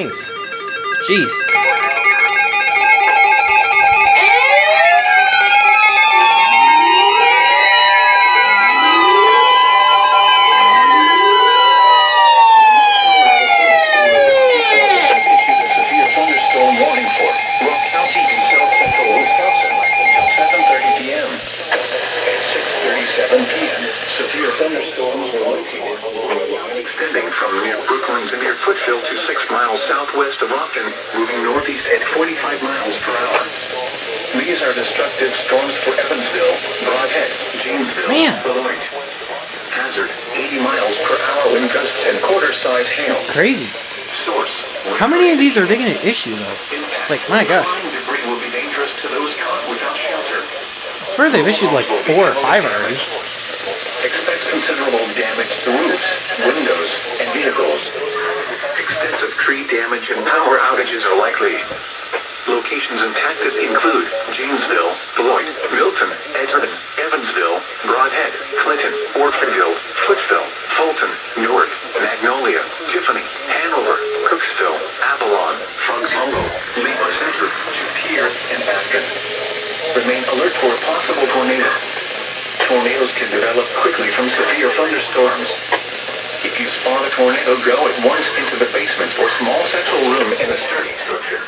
Thanks. Jeez. Thunderstorm warning for Rock County in south-central Wisconsin until 7:30 p.m. At 6:37 p.m., severe thunderstorms were located extending from near Brookline to near Footville to 6 miles southwest of Ogden, moving northeast at 45 miles per hour. These are destructive storms for Evansville, Brodhead, Janesville, Beloit. Hazard 80 miles per hour wind gusts and quarter-size hail. That's crazy. Source. How many of these are they going to issue, though? Like, my gosh. Debris will be dangerous to those caught without shelter. I swear they've issued like 4 or 5 already. Expect considerable damage to roofs, windows, and vehicles. Extensive tree damage and power outages are likely. Locations impacted include Janesville, Beloit, Milton, Edgerton, Evansville, Brodhead, Clinton, Orfordville, Footville, Fulton, Newark, Magnolia, Tiffany, Hanover, Cooksville, Avalon, Frog's-Hollow, Lehigh Center, Pier, and Baskin. Remain alert for a possible tornado. Tornadoes can develop quickly from severe thunderstorms. If you spot a tornado, go at once into the basement or small central room in a sturdy structure.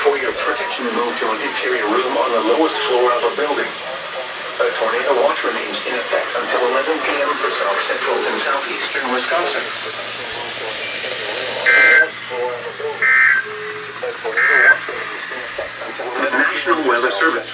For your protection, move to an interior room on the lowest floor of a building. A tornado watch remains in effect until 11 p.m. for south central and southeastern Wisconsin. The National Weather Service